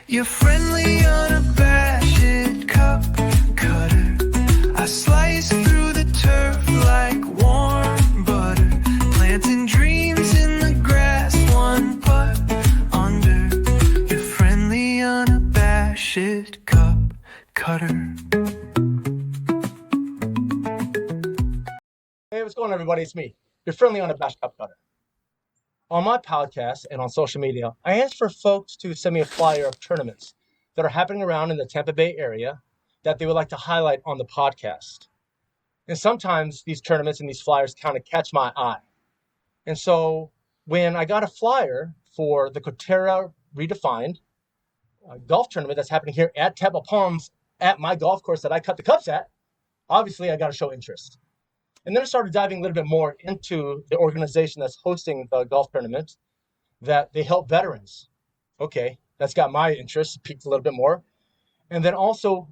You're friendly, unabashed cup cutter. I slice through the turf like warm butter, planting dreams in the grass, one putt under. You're friendly, unabashed cup cutter. Hey, what's going on, everybody? It's me, your friendly unabashed cup cutter. On my podcast and on social media, I ask for folks to send me a flyer of tournaments that are happening around in the Tampa Bay area that they would like to highlight on the podcast. And sometimes these tournaments and these flyers kind of catch my eye. And so when I got a flyer for the Koterra Redefined golf tournament that's happening here at Tampa Palms at my golf course that I cut the cups at, obviously I got to show interest. And then I started diving a little bit more into the organization that's hosting the golf tournament, that they help veterans. Okay, that's got my interest, piqued a little bit more. And then also,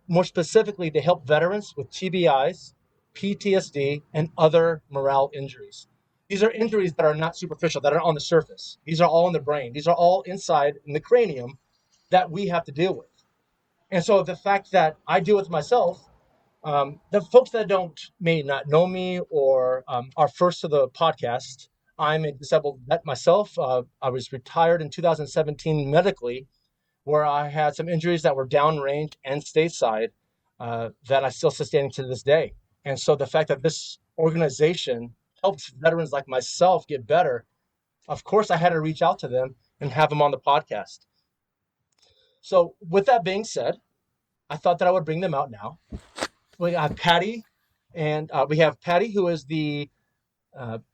more specifically, they help veterans with TBIs, PTSD, and other morale injuries. These are injuries that are not superficial, that are on the surface. These are all in the brain. These are all inside in the cranium that we have to deal with. And so the fact that I deal with myself, the folks that may not know me or are first to the podcast, I'm a disabled vet myself. I was retired in 2017 medically, where I had some injuries that were downrange and stateside that I still sustaining to this day. And so the fact that this organization helps veterans like myself get better, of course I had to reach out to them and have them on the podcast. So with that being said, I thought that I would bring them out now. We have Patty, and we have Patty, who is the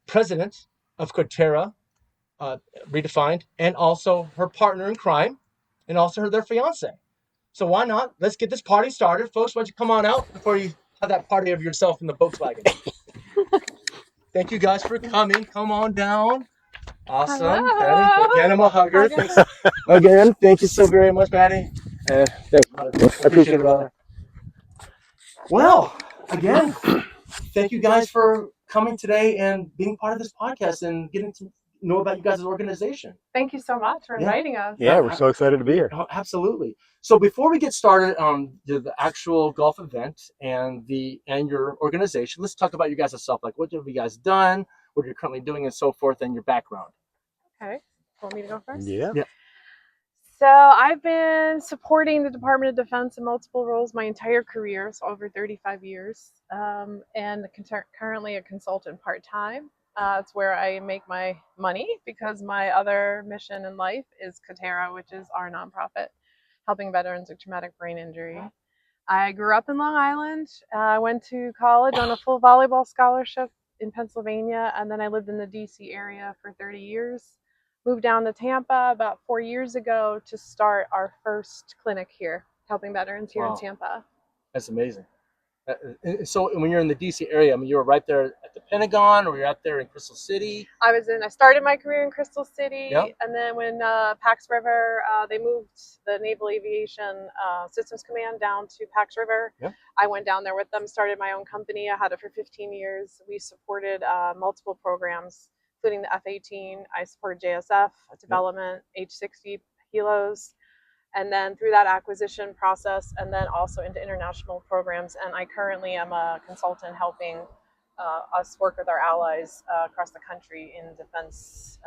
president of Koterra Redefined, and also her partner in crime, and also their fiance. So why not? Let's get this party started, folks. Why don't you come on out before you have that party of yourself in the Volkswagen? Thank you guys for coming. Come on down. Awesome. Hello. Patty, again, I'm a hugger. Thanks. Again, thank you so very much, Patty. Thank you. I appreciate it, brother. Well, again, thank you guys for coming today and being part of this podcast and getting to know about you guys' organization. Thank you so much for inviting us. Yeah, we're so excited to be here. Absolutely. So before we get started on the actual golf event and your organization, let's talk about you guys yourself. Like, what have you guys done? What are you currently doing, and so forth, and your background. Okay. Want me to go first? Yeah. So I've been supporting the Department of Defense in multiple roles my entire career, so over 35 years, and currently a consultant part-time. It's where I make my money because my other mission in life is Koterra, which is our nonprofit helping veterans with traumatic brain injury. I grew up in Long Island. I went to college on a full volleyball scholarship in Pennsylvania, and then I lived in the DC area for 30 years. Moved down to Tampa about 4 years ago to start our first clinic here, helping veterans here in Tampa. That's amazing. So when you're in the DC area, I mean, you were right there at the Pentagon, or you're out there in Crystal City? I started my career in Crystal City, Yep. and then when Pax River, they moved the Naval Aviation Systems Command down to Pax River. Yep. I went down there with them, started my own company. I had it for 15 years. We supported multiple programs, including the F-18. I supported JSF development, H-60 helos, and then through that acquisition process, and then also into international programs. And I currently am a consultant helping us work with our allies across the country in defense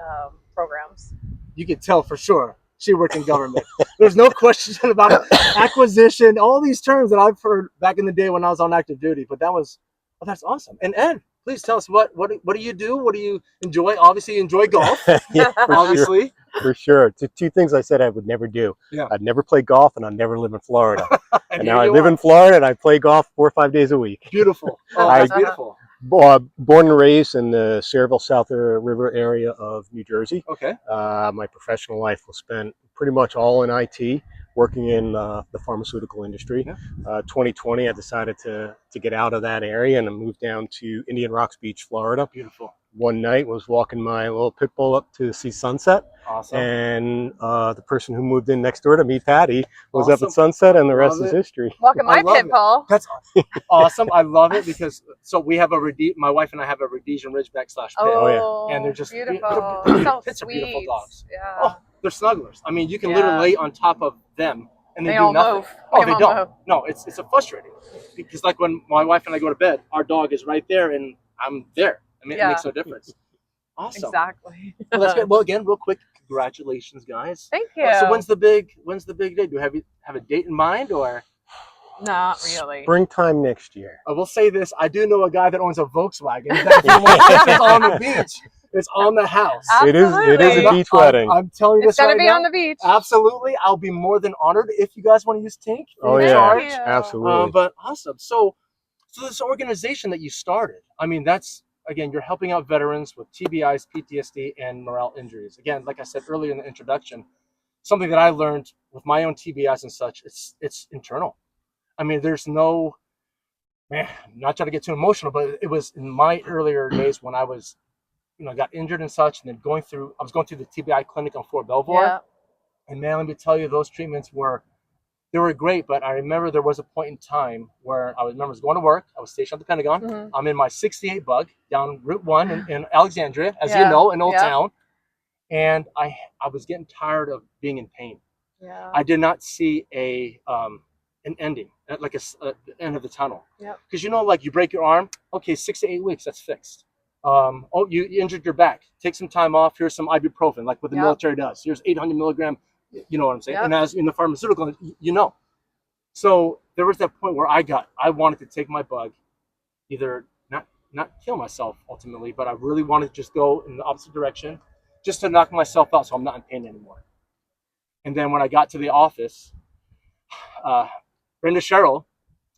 programs. You can tell for sure she worked in government. There's no question about acquisition, all these terms that I've heard back in the day when I was on active duty. But that's awesome. And Ed, please tell us what do you do? What do you enjoy? Obviously, you enjoy golf. Yeah, obviously. For sure. Two things I said I would never do. Yeah. I'd never play golf, and I'd never live in Florida. And now I live in Florida, and I play golf 4 or 5 days a week. Beautiful. Oh, that's beautiful. Born and raised in the Sayreville South River area of New Jersey. Okay. My professional life was spent pretty much all in IT, working in the pharmaceutical industry. Yeah. 2020, I decided to get out of that area and I moved down to Indian Rocks Beach, Florida. Beautiful. One night was walking my little pit bull up to see sunset. Awesome. And the person who moved in next door to me, Patty, was Awesome. up at sunset, and the rest Love is it. history. Welcome my pit bull. That's awesome. I love it because we have my wife and I have a Rhodesian Ridgeback / pit. Oh, yeah. And they're just beautiful. Pits So are sweet. beautiful dogs. Yeah. Oh, they're snugglers. I mean, you can Yeah. literally lay on top of them and they They do all nothing. move. Oh, They they all don't. move. No, it's a frustrating because like when my wife and I go to bed, our dog is right there and I'm there. I mean, it Yeah. makes no difference. Awesome. Exactly. Well, that's good. Well, again, real quick, congratulations, guys. Thank you. So when's the big day? Do you have a date in mind, or? Not really. Springtime next year. I will say this: I do know a guy that owns a Volkswagen. That if you want pictures on the beach, it's on the house. It is a Absolutely. beach wedding. I'm telling you It's this gonna right be now. on the beach. Absolutely, I'll be more than honored if you guys want to use Tink. Oh free of yeah, charge. you. absolutely. But awesome. So this organization that you started, I mean, that's again, you're helping out veterans with TBIs, PTSD, and morale injuries. Again, like I said earlier in the introduction, something that I learned with my own TBIs and such, it's internal. I mean, there's no, man, I'm not trying to get too emotional, but it was in my earlier days when I was, got injured and such, and then I was going through the TBI clinic on Fort Belvoir. Yeah. And man, let me tell you, those treatments were great, but I remember there was a point in time where I was going to work. I was stationed at the Pentagon. Mhm. I'm in my 68 bug down Route 1 in Alexandria, as you Yeah. know, in Old Yeah. Town. And I was getting tired of being in pain. Yeah. I did not see an ending, like the end of the tunnel. Yep. Because like you break your arm, okay, 6 to 8 weeks, that's fixed. You injured your back, take some time off. Here's some ibuprofen, like what the Yep. military does. Here's 800 milligram. You know what I'm saying? Yep. And as in the pharmaceutical, So there was that point where I wanted to take my bug, either not kill myself ultimately, but I really wanted to just go in the opposite direction, just to knock myself out so I'm not in pain anymore. And then when I got to the office, Brenda Cheryl,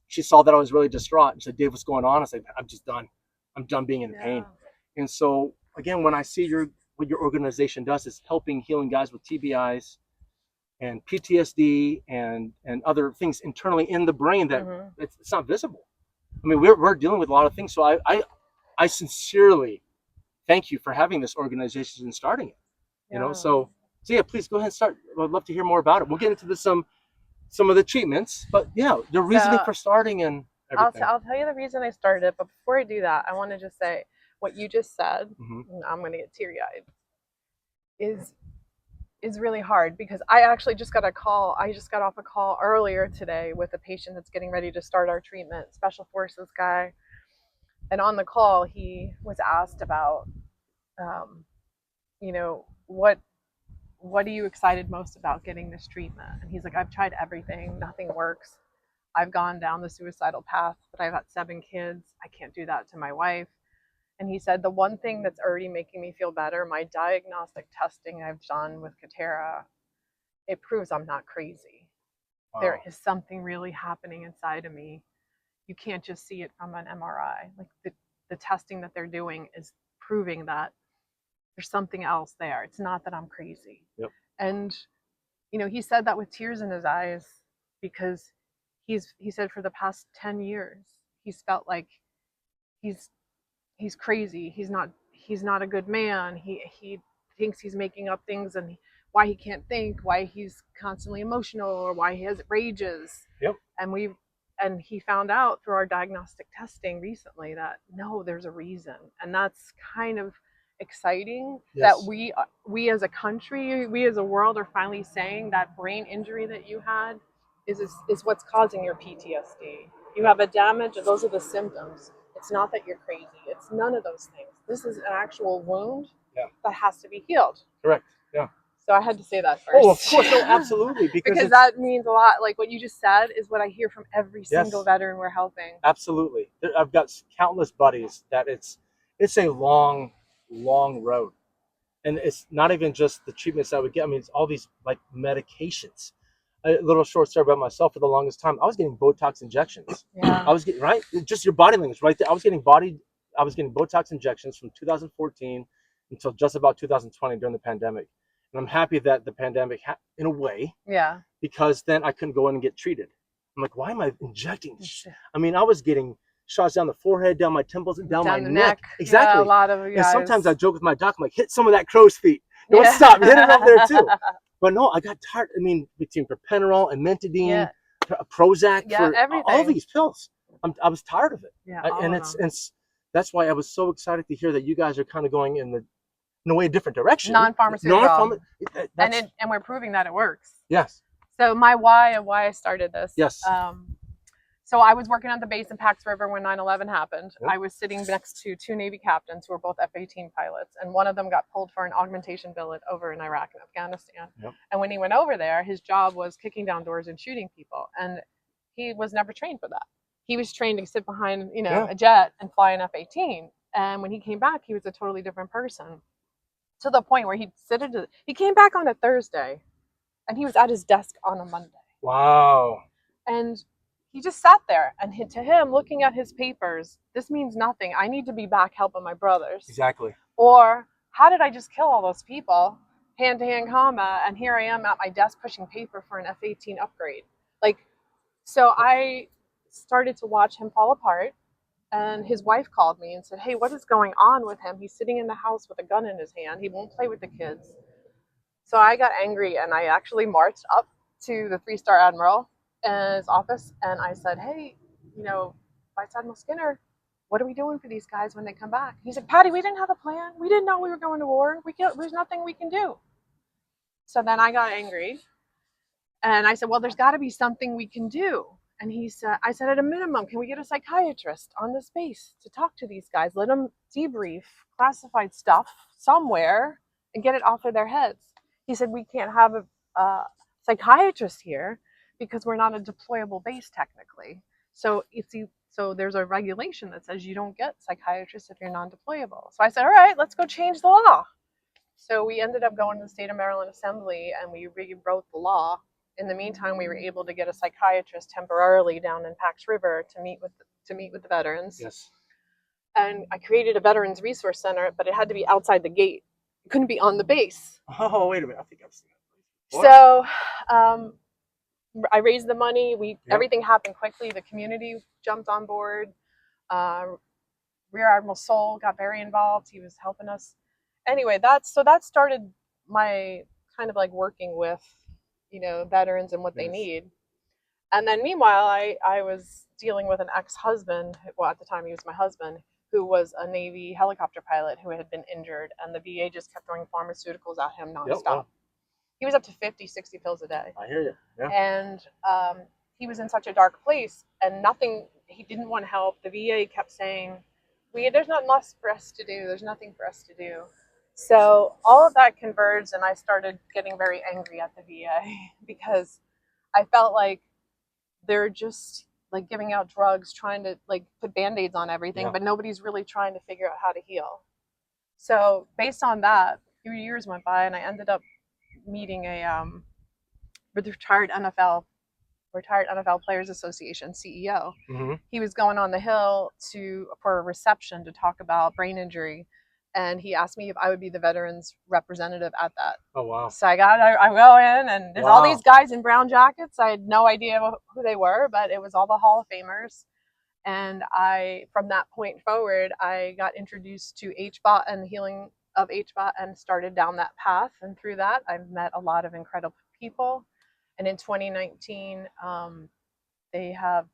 she saw that I was really distraught and said, "Dave, what's going on?" I said, "I'm just done. I'm done being in pain." And so again, when I see what your organization does is helping healing guys with TBIs and PTSD and other things internally in the brain that it's not visible. I mean, we're dealing with a lot of things. So I sincerely thank you for having this organization and starting it. Yeah. So yeah, please go ahead and start. I'd love to hear more about it. We'll get into some of the treatments, but yeah, the reasoning for starting and everything. I'll tell you the reason I started it, but before I do that, I want to just say what you just said. And I'm going to get teary-eyed. Is really hard because I actually just got a call. I just got off a call earlier today with a patient that's getting ready to start our treatment, special forces guy. And on the call, he was asked about, what are you excited most about getting this treatment? And he's like, I've tried everything. Nothing works. I've gone down the suicidal path, but I've got 7 kids. I can't do that to my wife. And he said, the one thing that's already making me feel better, my diagnostic testing I've done with Koterra, it proves I'm not crazy. Wow. There is something really happening inside of me. You can't just see it from an MRI. Like the testing that they're doing is proving that there's something else there. It's not that I'm crazy. Yep. And, he said that with tears in his eyes because he said for the past 10 years, he's felt like he's crazy. He's not a good man. He thinks he's making up things and why he can't think, why he's constantly emotional, or why he has rages. Yep. And he found out through our diagnostic testing recently that no, there's a reason, and that's kind of exciting. Yes. That we as a country, we as a world are finally saying that brain injury that you had is what's causing your PTSD. You have a damage, and those are the symptoms. It's not that you're crazy. It's none of those things. This is an actual wound that has to be healed. Correct. Yeah. So I had to say that first. Oh, of course. No, absolutely. Because that means a lot. Like what you just said is what I hear from every single veteran we're helping. Absolutely. I've got countless buddies that it's a long, long road. And it's not even just the treatments that we get. I mean, it's all these like medications. A little short story about myself. For the longest time, I was getting Botox injections. Yeah. I was getting, right? Just your body language right there. I was getting Botox injections from 2014 until just about 2020 during the pandemic. And I'm happy that the pandemic, in a way, because then I couldn't go in and get treated. I'm like, why am I injecting this? I mean, I was getting shots down the forehead, down my temples, and down my neck. Exactly. Yeah, a lot of guys. And sometimes I joke with my doc, I'm like, hit some of that crow's feet. Don't stop. Hit it up there too. But no, I got tired. I mean, between propenorol and mentidine, Prozac, for everything. All these pills, I was tired of it. Yeah, and that's why I was so excited to hear that you guys are kind of going in in a way a different direction. Non-pharmaceutical. That's, And we're proving that it works. yes. So my why I started this. Yes. So I was working on the base in Pax River when 9/11 happened. Yep. I was sitting next to 2 Navy captains who were both F-18 pilots, and one of them got pulled for an augmentation billet over in Iraq and Afghanistan. Yep. And when he went over there, his job was kicking down doors and shooting people, and he was never trained for that. He was trained to sit behind, a jet and fly an F-18. And when he came back, he was a totally different person, to the point where he came back on a Thursday, and he was at his desk on a Monday. Wow. And he just sat there, and to him, looking at his papers, this means nothing. I need to be back helping my brothers. Exactly. Or, how did I just kill all those people, hand-to-hand combat, and here I am at my desk pushing paper for an F-18 upgrade? So I started to watch him fall apart, and his wife called me and said, hey, what is going on with him? He's sitting in the house with a gun in his hand. He won't play with the kids. So I got angry, and I actually marched up to the 3-star admiral in his office, and I said, hey, Vice Admiral Skinner, what are we doing for these guys when they come back? He said, Patty, we didn't have a plan. We didn't know we were going to war. There's nothing we can do. So then I got angry, and I said, well, there's got to be something we can do. And I said, at a minimum, can we get a psychiatrist on this base to talk to these guys? Let them debrief classified stuff somewhere and get it off of their heads. He said, we can't have a psychiatrist here because we're not a deployable base technically. So there's a regulation that says you don't get psychiatrists if you're non-deployable. So I said, all right, let's go change the law. So we ended up going to the state of Maryland Assembly, and we rewrote the law. In the meantime, we were able to get a psychiatrist temporarily down in Pax River to meet with the veterans. Yes. And I created a Veterans Resource Center, but it had to be outside the gate. It couldn't be on the base. Oh, wait a minute. I think I've seen that. So I raised the money. Everything happened quickly. The community jumped on board. Rear Admiral Soul got very involved. He was helping us. Anyway, that started my kind of working with veterans and what they need. And then meanwhile, I was dealing with an ex-husband, well, at the time he was my husband, who was a Navy helicopter pilot who had been injured, and the VA just kept throwing pharmaceuticals at him nonstop. Yep. He was up to 50, 60 pills a day. I hear you. Yeah. And he was in such a dark place, and he didn't want help. The VA kept saying, there's not much for us to do. There's nothing for us to do. So all of that converged, and I started getting very angry at the VA because I felt like they're just giving out drugs, trying to put Band-Aids on everything, but nobody's really trying to figure out how to heal. So based on that, a few years went by, and I ended up meeting a retired NFL Players Association CEO. Mm-hmm. He was going on the Hill for a reception to talk about brain injury. And he asked me if I would be the veterans representative at that. Oh, wow. So I go in, and there's all these guys in brown jackets. I had no idea who they were, but it was all the Hall of Famers. And from that point forward, I got introduced to HBOT and the healing of HBOT and started down that path. And through that, I've met a lot of incredible people. And in 2019, they have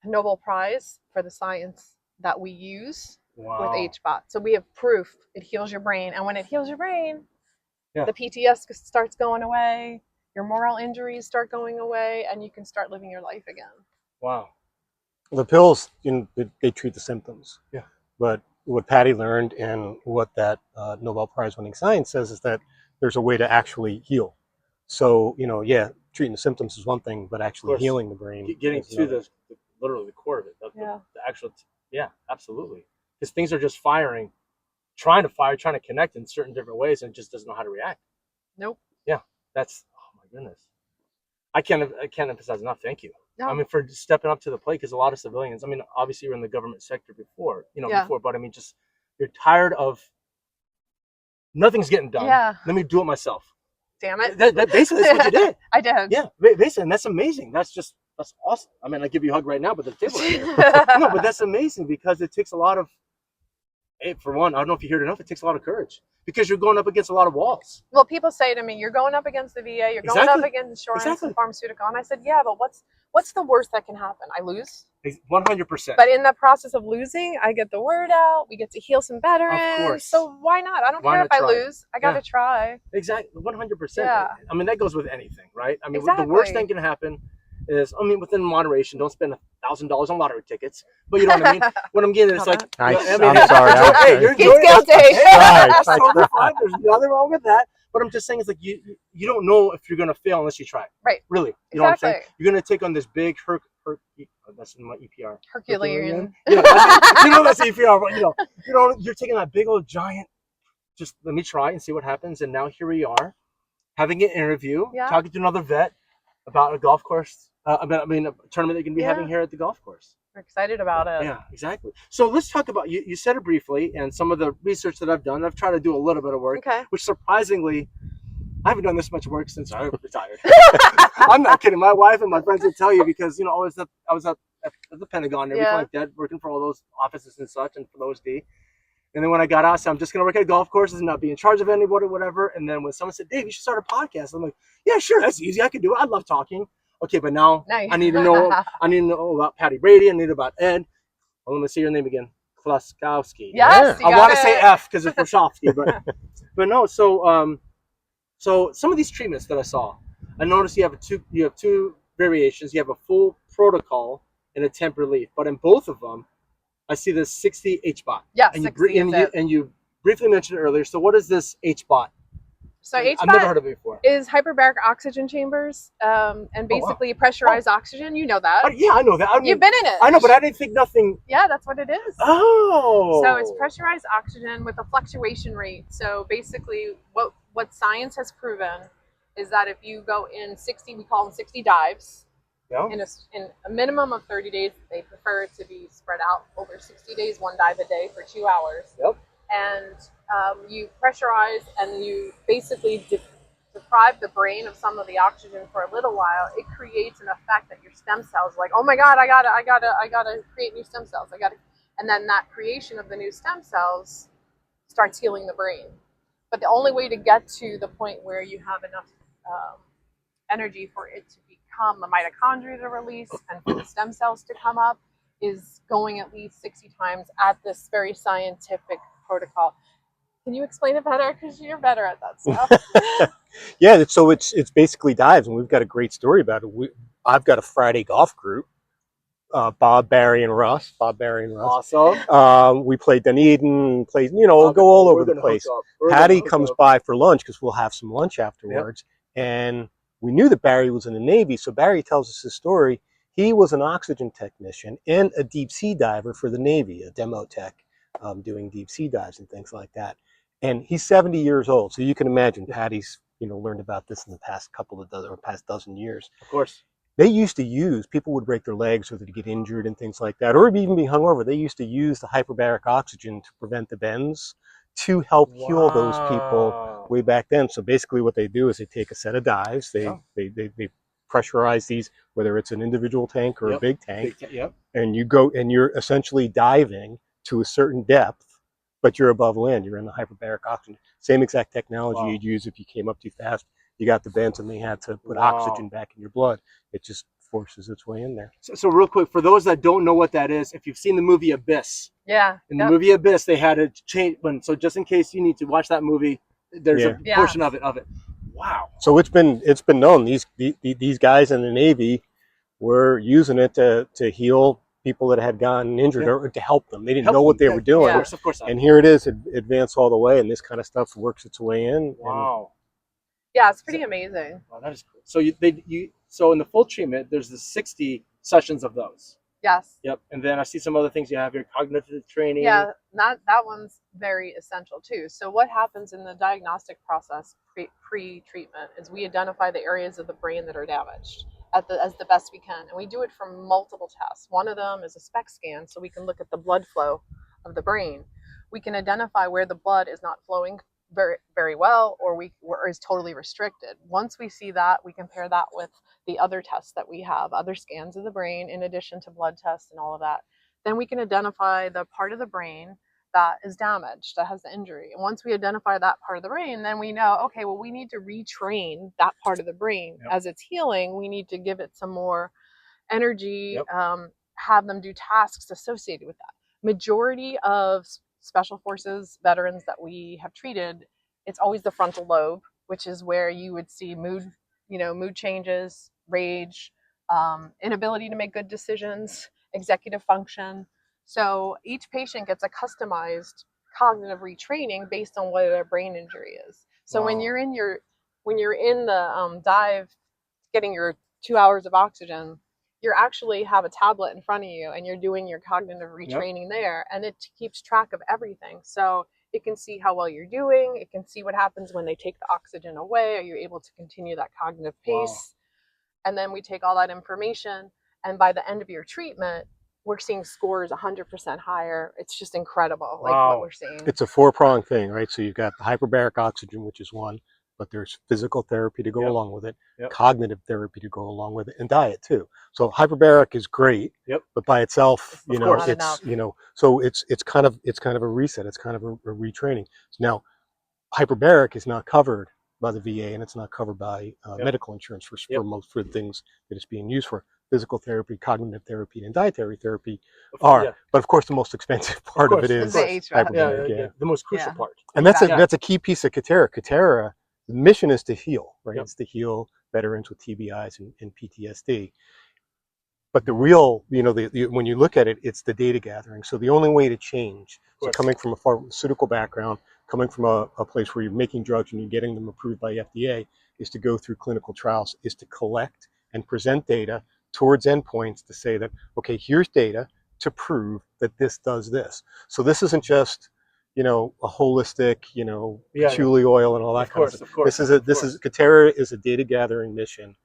a Nobel Prize for the science that we use. Wow. With HBOT. So we have proof it heals your brain. And when it heals your brain, the PTSD starts going away, your moral injuries start going away, and you can start living your life again. Wow. The pills, they treat the symptoms. Yeah. But what Patty learned and what that Nobel Prize winning science says is that there's a way to actually heal. So, treating the symptoms is one thing, but actually healing the brain. Getting to literally the core of it. The actual, absolutely. Because things are just trying to connect in certain different ways, and it just doesn't know how to react. Nope. Yeah, that's, oh my goodness. I can't emphasize enough. Thank you. No. I mean, for stepping up to the plate, because a lot of civilians, obviously you're in the government sector before, but just you're tired of nothing's getting done. Yeah. Let me do it myself. Damn it. That basically is what you did. I did. Yeah, basically, and that's amazing. That's awesome. I give you a hug right now, but the table right here. No, but that's amazing because it takes a lot of Hey, for one, I don't know if you hear it enough. It takes a lot of courage because you're going up against a lot of walls. Well, people say to me, "You're going up against the VA. You're going up against insurance and pharmaceutical." And I said, "Yeah, but what's the worst that can happen? I lose." 100%. But in the process of losing, I get the word out. We get to heal some veterans. Of course. So why not? I don't care if I lose. I got to try. Exactly. 100%. Yeah. I mean, that goes with anything, right? I mean, Exactly. the worst thing can happen is, I mean, within moderation, don't spend $1,000 on lottery tickets. But you know what I mean? What I'm getting is like, Nice. I mean, I'm sorry. hey, you're He's enjoying guilty. Hey, Right. that's totally fine. There's nothing wrong with that. But I'm just saying, it's like you don't know if you're gonna fail unless you try. Right. Really. You know what I'm saying? Exactly. You're gonna take on this big that's in my EPR. Herculean. You know, that's EPR. But you're taking that big old giant. Just let me try and see what happens. And now here we are, having an interview, talking to another vet about a golf course. A tournament they're going to be having here at the golf course. We're excited about it. Yeah, exactly. So let's talk about, you said it briefly, and some of the research that I've done. I've tried to do a little bit of work, which surprisingly, I haven't done this much work since I retired. I'm not kidding. My wife and my friends would tell you because, I was at the Pentagon and everything like that, working for all those offices and such and for the O.S.D. And then when I got out, I said, I'm just going to work at golf courses and not be in charge of anybody, whatever. And then when someone said, Dave, you should start a podcast. I'm like, yeah, sure. That's easy. I can do it. I love talking. Okay, but now I need to know about Patty Brady. I need about Ed. Well, let me say your name again. Kloskowski. Yes, I want to say F because it's Rashofsky, but no. So some of these treatments that I saw, I noticed you have two variations. You have a full protocol and a temp relief, but in both of them, I see this 60 HBOT. Yeah, and you briefly mentioned it earlier. So what is this HBOT? So HBOT I've never heard of it before. Is hyperbaric oxygen chambers, and basically pressurized oxygen. You know that. Yeah, I know that. You've been in it. I know, but I didn't think nothing. Yeah, that's what it is. Oh. So it's pressurized oxygen with a fluctuation rate. So basically, what science has proven is that if you go in 60, we call them 60 dives. Yeah. In a minimum of 30 days, they prefer it to be spread out over 60 days, one dive a day for 2 hours. Yep. And you pressurize and you basically deprive the brain of some of the oxygen for a little while. It creates an effect that your stem cells are like, oh my God, I gotta create new stem cells. And then that creation of the new stem cells starts healing the brain. But the only way to get to the point where you have enough energy for it to become the mitochondria to release and for the stem cells to come up is going at least 60 times at this very scientific protocol. Can you explain it better? Because you're better at that stuff. Yeah, so it's basically dives, and we've got a great story about it. I've got a Friday golf group. Bob, Barry, and Russ. Awesome. We played Dunedin, we'll go all over the place. Patty comes by for lunch because we'll have some lunch afterwards. Yep. And we knew that Barry was in the Navy, so Barry tells us his story. He was an oxygen technician and a deep sea diver for the Navy, a demo tech, doing deep sea dives and things like that. And he's 70 years old, so you can imagine Patty's learned about this in the past past dozen years. Of course. They used to use, people would break their legs or they'd get injured and things like that, or even be hungover. They used to use the hyperbaric oxygen to prevent the bends to help heal those people way back then. So basically what they do is they take a set of dives, they pressurize these, whether it's an individual tank or a big tank, and you go and you're essentially diving to a certain depth, but you're above land, you're in the hyperbaric oxygen. Same exact technology you'd use if you came up too fast. You got the bends and they had to put oxygen back in your blood. It just forces its way in there. So real quick, for those that don't know what that is, if you've seen the movie Abyss. Yeah. In the movie Abyss, they had to change. So just in case you need to watch that movie, there's a portion of it. Wow. So it's been known these guys in the Navy were using it to heal people that had gotten injured or to help them. They didn't know what they were doing. Of course. And here it is, advanced all the way, and this kind of stuff works its way in. Wow. Yeah, it's pretty amazing. Wow, that is cool. So so in the full treatment, there's the 60 sessions of those. Yes. Yep. And then I see some other things you have here, cognitive training. Yeah, that one's very essential too. So what happens in the diagnostic process pre-treatment is we identify the areas of the brain that are damaged as the best we can. And we do it from multiple tests. One of them is a SPECT scan, so we can look at the blood flow of the brain. We can identify where the blood is not flowing very, very well or is totally restricted. Once we see that, we compare that with the other tests that we have, other scans of the brain in addition to blood tests and all of that. Then we can identify the part of the brain that is damaged, that has the injury. And once we identify that part of the brain, then we know, okay, well, we need to retrain that part of the brain. Yep. As it's healing, we need to give it some more energy, Yep. have them do tasks associated with that. Majority of special forces veterans that we have treated, it's always the frontal lobe, which is where you would see mood changes, rage, inability to make good decisions, executive function. So each patient gets a customized cognitive retraining based on what their brain injury is. So Wow. when you're in the dive, getting your 2 hours of oxygen, you actually have a tablet in front of you and you're doing your cognitive retraining there, and it keeps track of everything. So it can see how well you're doing. It can see what happens when they take the oxygen away. Are you able to continue that cognitive pace? Wow. And then we take all that information, and by the end of your treatment, we're seeing scores 100% higher. It's just incredible, like what we're seeing. It's a four-pronged thing, right? So you've got the hyperbaric oxygen, which is one, but there's physical therapy to go Yep. along with it, Yep. cognitive therapy to go along with it, and diet too. So hyperbaric is great, Yep. but by itself, Of course. Not enough. so it's kind of a reset. It's kind of a retraining. Now, hyperbaric is not covered by the VA, and it's not covered by Yep. medical insurance for Yep. most for the things that it's being used for. Physical therapy, cognitive therapy, and dietary therapy Of are. yeah. But of course, the most expensive part of course, it of is the HVAC. hyperbaric. Yeah, the most crucial Yeah. part. And that's Exactly. that's a key piece of Koterra. Koterra, the mission is to heal, right? Yep. It's to heal veterans with TBIs and PTSD. But the real, when you look at it, it's the data gathering. So the only way to change, so course. coming from a pharmaceutical background, coming from a place where you're making drugs and you're getting them approved by FDA, is to go through clinical trials, is to collect and present data towards endpoints to say that, okay, here's data to prove that this does this. So this isn't just, a holistic, Yeah, patchouli oil and all that Of kind of course, stuff. of course. This is Koterra is a data gathering mission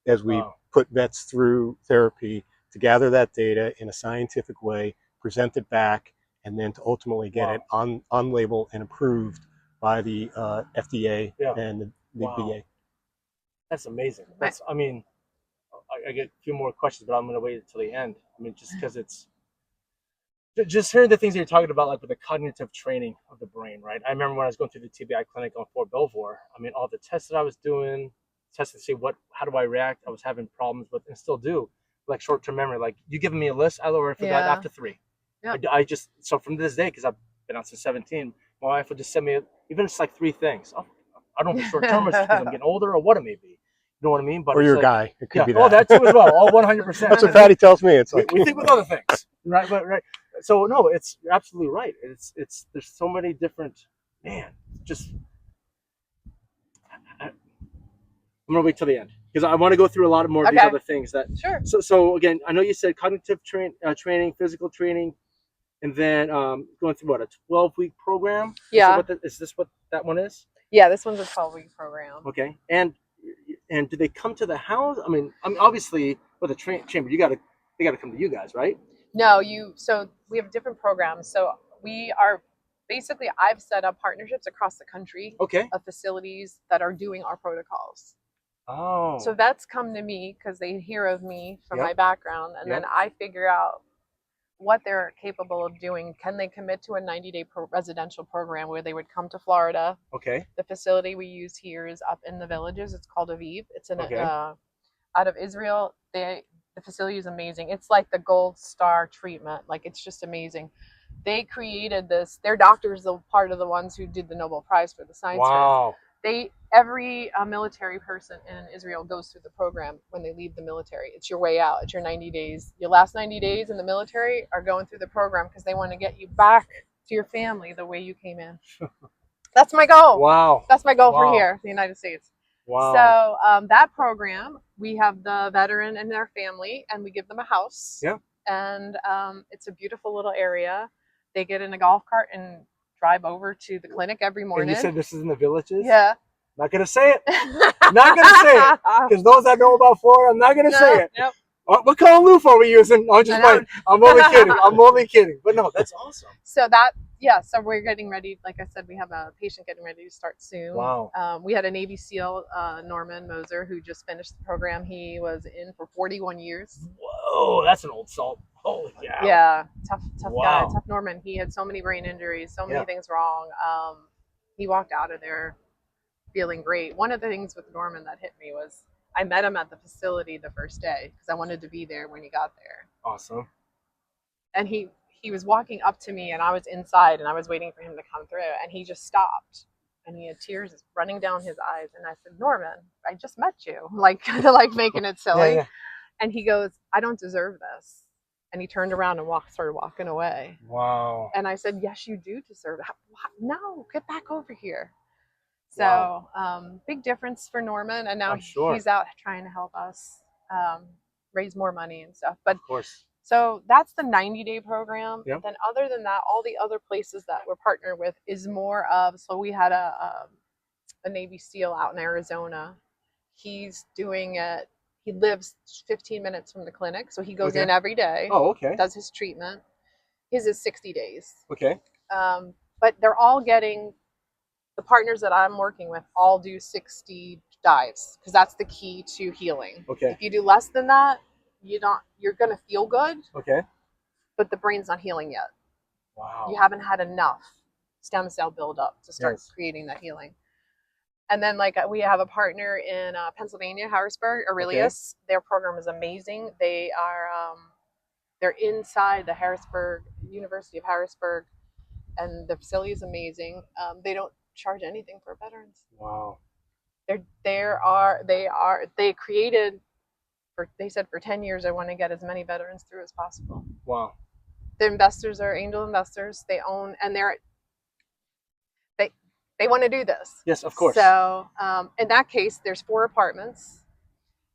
as we Wow. put vets through therapy to gather that data in a scientific way, present it back, and then to ultimately get Wow. it on label and approved by the FDA Yeah. and the Wow. VA. That's amazing. I mean, I get a few more questions, but I'm going to wait until the end. I mean, just because it's just hearing the things that you're talking about, like with the cognitive training of the brain, right? I remember when I was going through the TBI clinic on Fort Belvoir. I mean, all the tests that I was doing, tests to see how do I react. I was having problems with, and still do, like short-term memory. Like you giving me a list, I already forgot Yeah. after 3. Yeah. I just, so from this day, because I've been out since 17, my wife would just send me, even it's like 3 things. I don't know if it's short-term or it's because I'm getting older or what it may be. You know what I mean? But Or it's you're a like, guy. It could be that. Oh, that too as well. All 100%. That's what Patty tells me. It's like we think with other things, right? But right. So no, you're absolutely right. It's there's so many different, man. Just I'm gonna wait till the end because I want to go through a lot more of these Okay. other things that. Sure. So again, I know you said cognitive training, physical training, and then going through a 12-week program. Yeah. Is this what that one is? Yeah, this one's a 12-week program. Okay. And do they come to the house? I mean obviously with a chamber, they got to come to you guys, right? No, so we have different programs. So we are basically, I've set up partnerships across the country Okay. of facilities that are doing our protocols. Oh. So vets come to me because they hear of me from Yep. my background, and Yep. then I figure out what they're capable of doing. Can they commit to a 90-day residential program where they would come to Florida? Okay. The facility we use here is up in the Villages. It's called Aviv. It's Okay. out of Israel. The facility is amazing. It's like the gold star treatment. Like, it's just amazing. They created this. Their doctors are part of the ones who did the Nobel Prize for the science fair. Wow. Every military person in Israel goes through the program when they leave the military. It's your way out. It's your 90 days. Your last 90 days in the military are going through the program because they want to get you back to your family the way you came in. That's my goal. Wow. That's my goal for Wow. here, the United States. Wow. So that program, we have the veteran and their family, and we give them a house. Yeah. And it's a beautiful little area. They get in a golf cart and drive over to the clinic every morning. And you said this is in the Villages? Yeah. Not going to say it. Not going to say it. Because those that know about Florida, I'm not going to say it. Nope. What kind of loofah are we using? I'm just playing. I'm only kidding. I'm only kidding. But no, that's awesome. So so we're getting ready. Like I said, we have a patient getting ready to start soon. Wow. We had a Navy SEAL, Norman Moser, who just finished the program. He was in for 41 years. Whoa, that's an old salt. Holy cow. Yeah, tough Wow. guy, tough Norman. He had so many brain injuries, so many Yeah. things wrong. He walked out of there feeling great. One of the things with Norman that hit me was I met him at the facility the first day because I wanted to be there when he got there. Awesome. And he was walking up to me, and I was inside, and I was waiting for him to come through, and he just stopped, and he had tears running down his eyes, and I said, Norman, I just met you, like kind of like making it silly. Yeah. And he goes, I don't deserve this. And he turned around and started walking away. Wow. And I said, yes, you do deserve it. No, get back over here. So Wow. big difference for Norman. And now I'm sure. he's out trying to help us raise more money and stuff. But Of course. so that's the 90-day program. Yep. Then other than that, all the other places that we're partnered with is more of, so we had a Navy SEAL out in Arizona. He's doing it. He lives 15 minutes from the clinic. So he goes in every day. Oh, okay. Does his treatment. His is 60 days. Okay. But they're all getting, the partners that I'm working with all do 60 dives because that's the key to healing. Okay. If you do less than that, you're going to feel good. Okay. But the brain's not healing yet. Wow. You haven't had enough stem cell buildup to start creating that healing. And then like we have a partner in Pennsylvania, Harrisburg, Aurelius. Okay. Their program is amazing. They are they're inside the Harrisburg University of Harrisburg, and the facility is amazing. They don't charge anything for veterans. Wow. They created they said for 10 years they want to get as many veterans through as possible. Wow. The investors are angel investors. They own, and they want to do this. Yes, of course. So in that case, there's 4 apartments,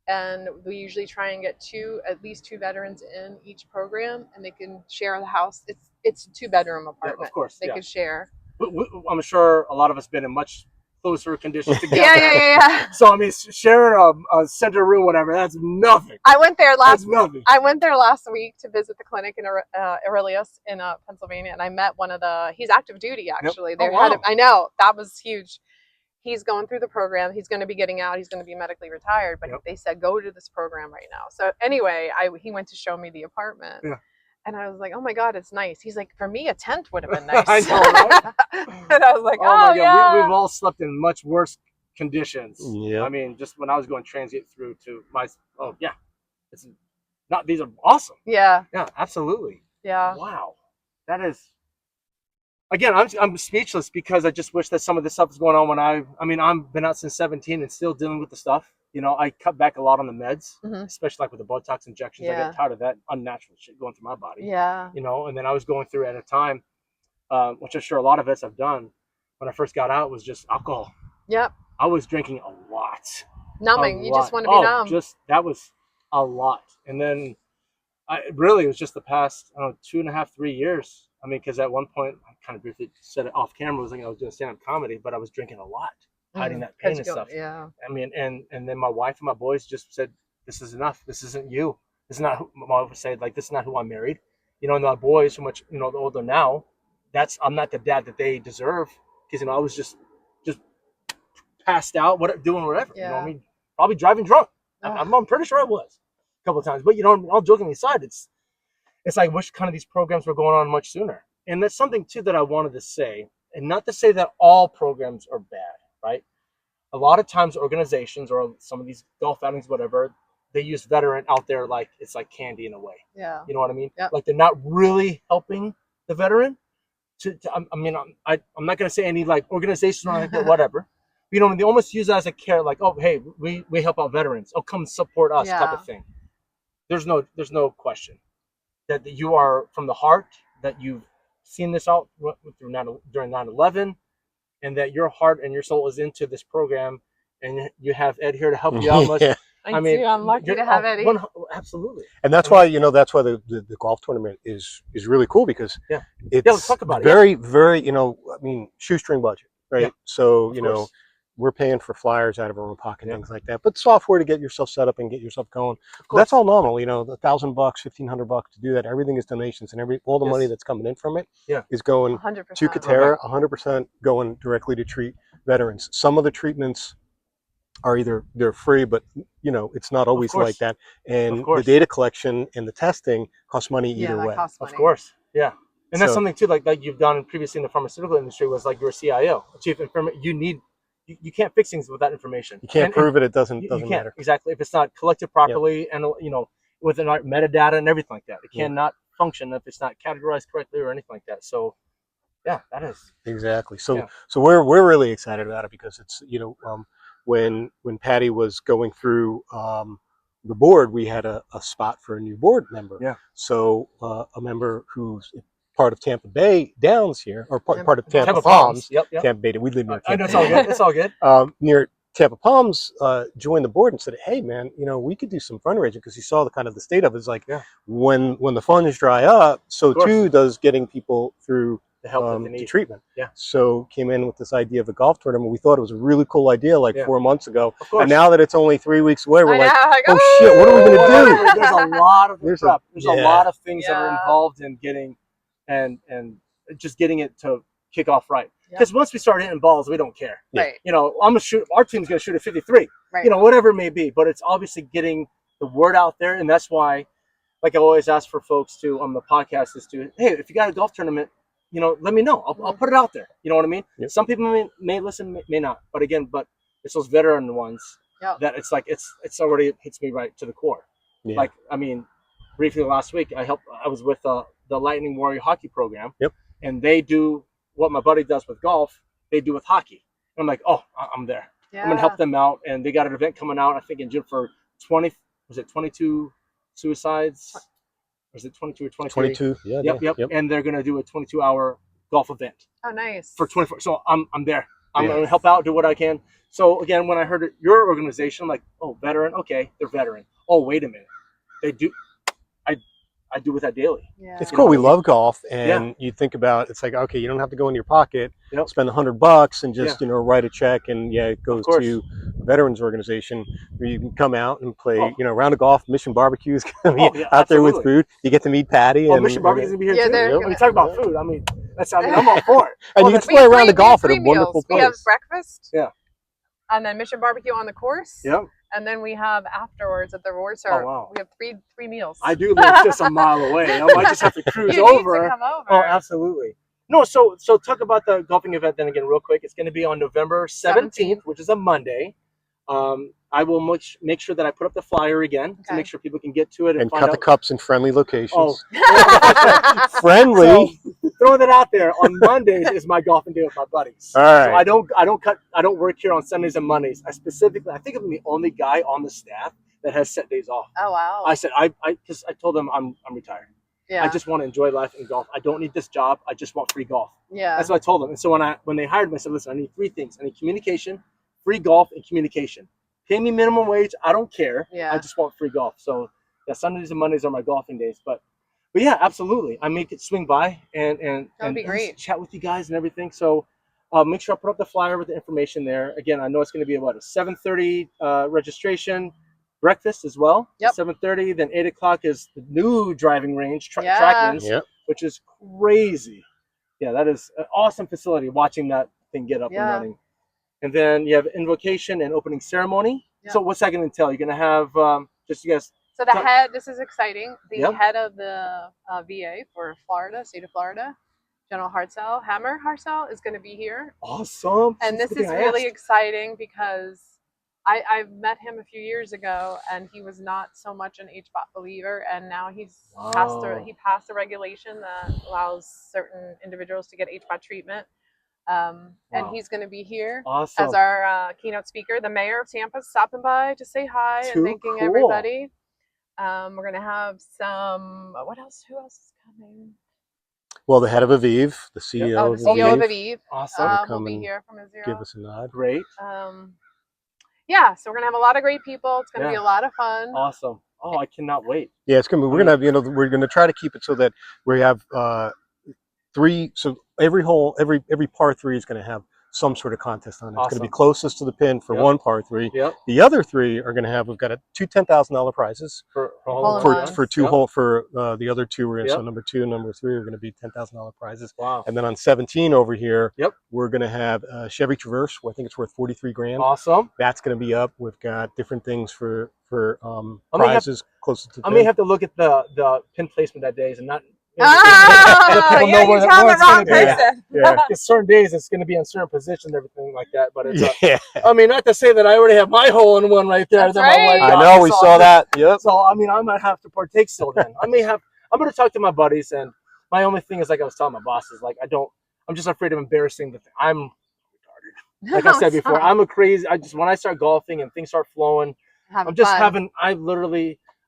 and we usually try and get at least two veterans in each program, and they can share the house. It's a 2-bedroom apartment. Yeah, of course, they could share. I'm sure a lot of us been in much closer conditions together. Yeah. So I mean, sharing a center room, whatever, that's nothing. I went there last week to visit the clinic in Aurelius in Pennsylvania, and I met one of he's active duty actually. Yep. Wow. I know, that was huge. He's going through the program. He's going to be getting out. He's going to be medically retired, but they said go to this program right now. So anyway, he went to show me the apartment. Yeah. And I was like, oh my God, it's nice. He's like, for me, a tent would have been nice. I know, right? And I was like, oh my God. Yeah. We've all slept in much worse conditions. Yeah. I mean, just when I was going transit through to these are awesome. Yeah. Yeah, absolutely. Yeah. Wow. That is, again, I'm speechless because I just wish that some of this stuff was going on when I've been out since 17 and still dealing with the stuff. You know, I cut back a lot on the meds, especially like with the Botox injections. Yeah. I got tired of that unnatural shit going through my body. Yeah. You know, and then I was going through at a time, which I'm sure a lot of us have done, when I first got out, was just alcohol. Yep. I was drinking a lot. Numbing. You just want to be numb. That was a lot. And then it was just the past, 2.5, 3 years. I mean, because at one point, I kind of briefly said it off camera, was like I was doing stand-up comedy, but I was drinking a lot. Hiding that pain and stuff. Yeah. I mean, and then my wife and my boys just said, this is enough. This isn't you. This is not who, my wife would say, like, this is not who I married. You know, and my boys, so much, the older now, I'm not the dad that they deserve. Because, I was just passed out, doing whatever. Yeah. You know what I mean? Probably driving drunk. I'm pretty sure I was a couple of times. But, all joking aside, it's like, I wish kind of these programs were going on much sooner. And that's something, too, that I wanted to say. And not to say that all programs are bad. Right? A lot of times organizations or some of these golf outings, whatever, they use veteran out there like it's like candy in a way. Yeah. You know what I mean? Yep. Like they're not really helping the veteran. I'm not going to say any like organization or anything, whatever. They almost use that as a care, like, oh, hey, we help out veterans. Oh, come support us type of thing. There's no question that you are from the heart, that you've seen this out during 9/11. And that your heart and your soul is into this program, and you have Ed here to help you out. Yeah. I'm lucky to have Eddie. Absolutely. And that's why the golf tournament is really cool, because it's let's talk about very, very, shoestring budget, right? Yeah, so, we're paying for flyers out of our own pocket, things like that. But software to get yourself set up and get yourself going, that's all nominal. $1,000, $1,500 to do that. Everything is donations, and all the money that's coming in from it is going 100%. to Koterra. 100% going directly to treat veterans. Some of the treatments are either they're free, but it's not always course. like that. And Of course. the data collection and the testing costs money Yeah, either that way. costs money. Of course, yeah. And that's So- something too, like you've done previously in the pharmaceutical industry, was like your CIO, chief information. You can't fix things without information. You can't And prove it. It doesn't you can't matter. exactly if it's not collected properly and with the right metadata and everything like that. It Yeah. cannot function if it's not categorized correctly or anything like that. So, yeah, that is Exactly. So Yeah. so we're really excited about it because it's when Patty was going through the board, we had a spot for a new board member. Yeah. So a member who's part of Tampa Bay Downs here, or part of Tampa, Tampa Palms. Yep. Tampa Bay. We live near I Tampa. know it's all good. It's all good. Near Tampa Palms, joined the board and said, "Hey, man, we could do some fundraising," because he saw the kind of the state of it. It's like when the funds dry up, so too does getting people through The help that they to need. treatment. Yeah. So came in with this idea of a golf tournament. We thought it was a really cool idea like 4 months ago. Of course. And now that it's only 3 weeks away, we're I like, know, oh shit, what are we going to do? There's a lot of There's prep. There's a lot of things that are Yeah. involved in getting and just getting it to kick off right. Yeah. Because once we start hitting balls, we don't care. Right. I'm gonna shoot. Our team's gonna shoot at 53. Right. Whatever it may be. But it's obviously getting the word out there, and that's why, like I always ask for folks to on the podcast is to, hey, if you got a golf tournament, let me know. I'll put it out there. You know what I mean? Yep. Some people may listen, may not. But again, it's those veteran ones that it's like it's already hits me right to the core. Yeah. Like briefly last week, I was with the Lightning Warrior hockey program. Yep. And they do what my buddy does with golf. They do with hockey. And I'm like, oh, I'm there. Yeah. I'm gonna help them out. And they got an event coming out, I think in June for 22 suicides? Or is it 22 or 23? 22. Yeah. Yep. And they're gonna do a 22-hour golf event Oh, nice. for 24. So I'm there. I'm Yeah. gonna help out, do what I can. So again, when I heard your organization, I'm like, oh, veteran. Okay, they're veteran. Oh, wait a minute. They do. I do with that daily. Yeah. It's cool. We love golf, and you think about it's like, okay, you don't have to go in your pocket, spend $100 and just write a check, and it goes to a veterans organization where you can come out and play, round of golf. Mission Barbecue's gonna be out there with food. You get to meet Patty. And Mission Barbecue's gonna be here too. When you talk about food, I'm all for it. And you get to play around the golf at a wonderful place. We have breakfast. Yeah. And then Mission Barbecue on the course. Yep. And then we have afterwards at the reward Oh, wow. we have three meals. I do live just a mile away. I might just have to cruise You over. need to come over. Oh, absolutely. No, so talk about the golfing event then again real quick. It's going to be on November 17th, which is a Monday. I will make sure that I put up the flyer again to make sure people can get to it and find cut out. the cups in friendly locations. Oh. Friendly. So, throwing that out there, on Mondays is my golfing day with my buddies. All right. So I don't work here on Sundays and Mondays. I think I'm the only guy on the staff that has set days off. Oh, wow. I said I told them I'm retired. Yeah. I just want to enjoy life and golf. I don't need this job. I just want free golf. Yeah. That's what I told them. And so when they hired me, I said, listen, I need 3 things. I need communication, free golf, and communication. Pay me minimum wage. I don't care. Yeah. I just want free golf. So Sundays and Mondays are my golfing days. But yeah, absolutely. I may swing by and That'd be great. chat with you guys and everything. So make sure I put up the flyer with the information there. Again, I know it's going to be a 7:30 registration. Breakfast as well. Yep. 7:30. Then 8 o'clock is the new driving range, Yeah. track-ins, Yep. which is crazy. Yeah, that is an awesome facility. Watching that thing get up and Yeah. running. And then you have invocation and opening ceremony. Yeah. So what's that going to entail? You're going to have just you guys. So the head, this is exciting. The Yep. head of the VA for Florida, state of Florida, General Hammer Hartzell, is going to be here. Awesome. And this Good thing is I really asked. exciting because I met him a few years ago, and he was not so much an HBOT believer, and now he passed a regulation that allows certain individuals to get HBOT treatment. And he's going to be here Awesome. as our keynote speaker. The mayor of Tampa is stopping by to say hi Too and thanking cool. everybody. We're going to have some, who else is coming? Well, the head of Aviv, the CEO Oh, of the CEO of Aviv, Aviv Awesome. will come be and here from Israel. give us a nod. Great. Yeah, so we're going to have a lot of great people. It's going to be Yeah. a lot of fun. Awesome. Oh, I cannot wait. Yeah, it's gonna be. We're gonna have. We're gonna try to keep it so that we have 3. So every par 3 is gonna have some sort of contest on it. It's going to be Awesome. closest to the pin for Yep. one par 3. Yep. The other 3 are going to have, we've got two $10,000 prizes For Hole in one, one. for two Yep. hole for the other 2. We're going to, so Yep. number 2 and number 3 are going to be $10,000 prizes. Wow. And then on 17 over here, Yep. we're going to have a Chevy Traverse. I think it's worth 43 grand. Awesome. That's going to be up. We've got different things for I may have- prizes closest to the I pin. may have to look at the pin placement that day and not. Oh, people know yeah, where you tell the it's gonna wrong be. person. Yeah. It's certain days it's going to be in certain positions and everything like that. But it's Yeah. I mean, not to say that I already have my hole in one right there. That's that my wife right. I got know, me, we so saw I'm that. Yep. So I mean, I might have to partake still. Then I'm going to talk to my buddies, and my only thing is, like I was telling my bosses, like I'm just afraid of embarrassing the thing. I'm retarded. Like I said before, I'm a crazy. When I start golfing and things start flowing, I'm just having.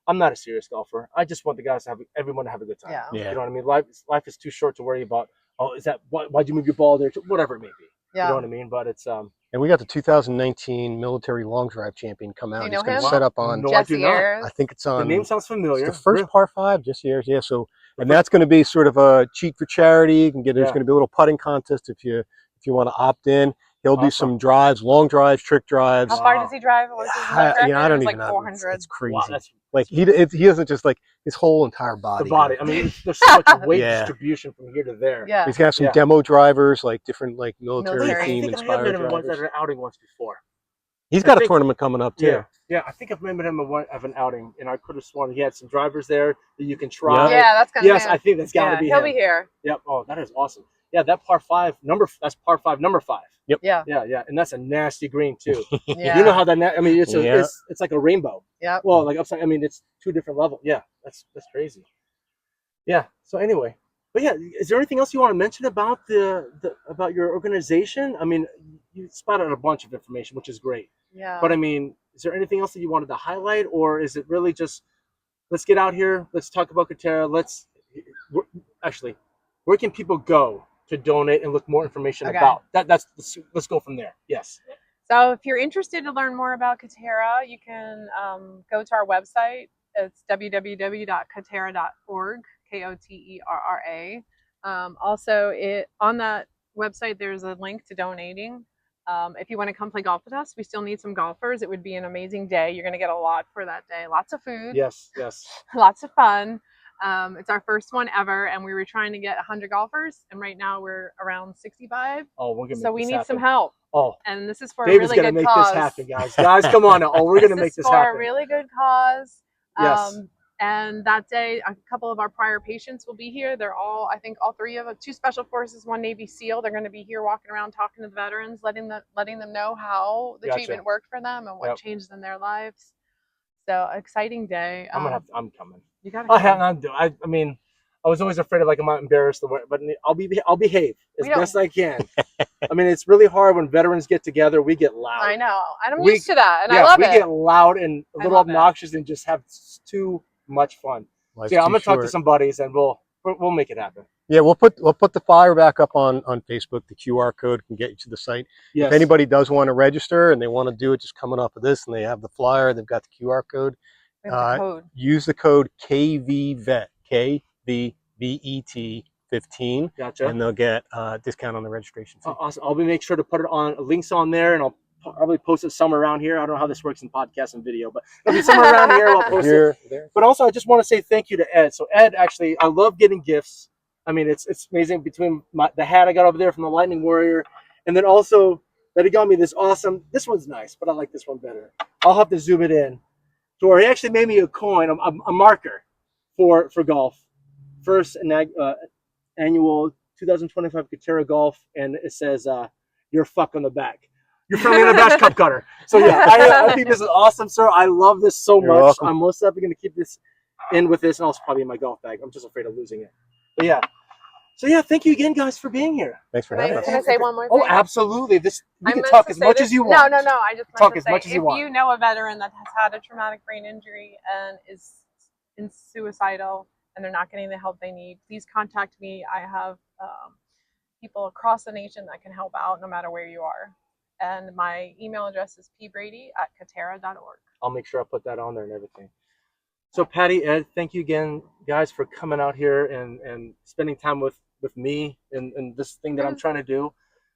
I'm not a serious golfer. I just want the guys to everyone to have a good time. Yeah. Yeah. You know what I mean? Life is too short to worry about. Oh, is that why'd you move your ball there? Whatever it may be. Yeah. You know what I mean? But it's And we got the 2019 military long drive champion come out. You He's know going to him? set up on. No, I Jesse do not. Ayers. I think it's The on. name sounds familiar. It's the first Really? par 5 this year. Yeah. So, and that's going to be sort of a cheat for charity. You can get. There's Yeah. going to be a little putting contest if you want to opt in. He'll do Awesome. some drives, long drives, trick drives. How far does he drive? What is his record? I don't It's even like know. 400. It's crazy. Wow, that's Like he doesn't just like his whole entire body. the body. I mean, there's so much weight Yeah. distribution from here to there. Yeah. He's got some Yeah. demo drivers, like different like military Military. I theme think I have inspired met him once at drivers. an outing once before. He's I got a think- tournament coming up too. Yeah. I think I've remembered him of an outing, and I could have sworn he had some drivers there that you can try. Yeah, that's gonna Yes, be. I think that's got to be He'll him. be here. Yep. Oh, that is awesome. Yeah, that par 5 number. That's par 5 number 5. Yeah. Yeah, and that's a nasty green too. Yeah. You know how that? I mean, Yeah. it's like a rainbow. Yep. Well, like upside. I mean, it's 2 different levels. Yeah, that's crazy. Yeah. So anyway, but yeah, is there anything else you want to mention about about your organization? I mean, you spotted a bunch of information, which is great. Yeah. But I mean, is there anything else that you wanted to highlight, or is it really just let's get out here, let's talk about Koterra, actually, where can people go to donate and look more information Okay. about that? Let's go from there. Yes. So if you're interested to learn more about Koterra, you can go to our website. It's www.koterra.org, Koterra. Also, on that website, there's a link to donating. If you want to come play golf with us, we still need some golfers. It would be an amazing day. You're going to get a lot for that day. Lots of food. Yes. Lots of fun. It's our first one ever, and we were trying to get 100 golfers, and right now we're around 65. Oh, we're gonna. So we this need happen. some help. Oh, And this is for David's a really gonna good make cause. this happen, guys. Guys, come on now. Oh, we're gonna make this for happen. a really good cause. Yes. And that day, a couple of our prior patients will be here. They're all, I think, all 3 of them, 2 special forces, 1 Navy SEAL. They're going to be here walking around talking to the veterans, letting them know how the Gotcha. treatment worked for them and what Yep. changed in their lives. So exciting day. I'm coming. You got I mean, I was always afraid of like I might embarrass the way, but I'll behave as We don't- best I can. I mean, it's really hard when veterans get together. We get loud. I know. And I'm We- used to that. And yeah, I love we it. get loud and a I little love it. obnoxious and just have too much fun. Life's So yeah, I'm too gonna talk to short. some buddies and we'll make it happen. Yeah, we'll put the flyer back up on Facebook. The QR code can get you to the site. Yes. If anybody does want to register and they want to do it just coming off of this and they have the flyer, they've got the QR code. We have the code. Use the code KVVET, KVVET 15, Gotcha. and they'll get a discount on the registration fee. Awesome. I'll make sure to put it on links on there, and I'll probably post it somewhere around here. I don't know how this works in podcast and video, but it'll be somewhere around here. I'll post it. Here, there. But also, I just want to say thank you to Ed. So Ed, actually, I love getting gifts. I mean, it's amazing between the hat I got over there from the Lightning Warrior, and then also that he got me this awesome. This one's nice, but I like this one better. I'll have to zoom it in. So where he actually made me a coin, a marker for golf. First annual 2025 Koterra Golf, and it says "You're fuck" on the back. You're friendly on the Bash Cup Cutter. So yeah, I think this is awesome, sir. I love this so You're much. welcome. I'm most definitely going to keep this in with this, and also probably in my golf bag. I'm just afraid of losing it. But yeah. So yeah, thank you again, guys, for being here. Thanks for Can having I, us. can I say one more thing? Oh, absolutely. We I can meant talk to as say much this- as you want. No. I just meant Talk to as say, much as you if want. you know a veteran that has had a traumatic brain injury and is suicidal and they're not getting the help they need, please contact me. I have people across the nation that can help out no matter where you are. And my email address is pbrady@koterra.org. I'll make sure I put that on there and everything. So Patty, Ed, thank you again, guys, for coming out here and spending time with me and this thing that I'm trying to do.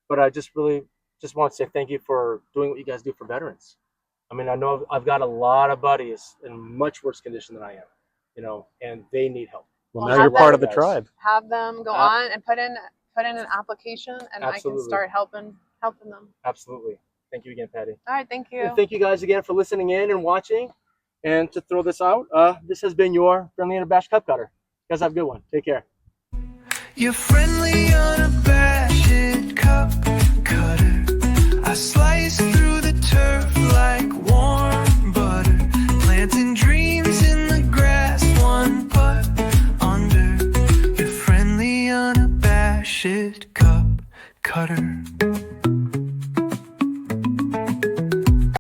But I just really just want to say thank you for doing what you guys do for veterans. I mean, I know I've got a lot of buddies in much worse condition than I am, and they need help. Well, Well, now you're part of the guys. tribe. Have them go on and put in an application, and I can Absolutely. start helping them. Absolutely. Thank you again, Patty. All right, thank you. And thank you guys again for listening in and watching. And to throw this out, this has been your friendly unabashed cup cutter. You guys have a good one. Take care. Your friendly unabashed cup cutter. I slice through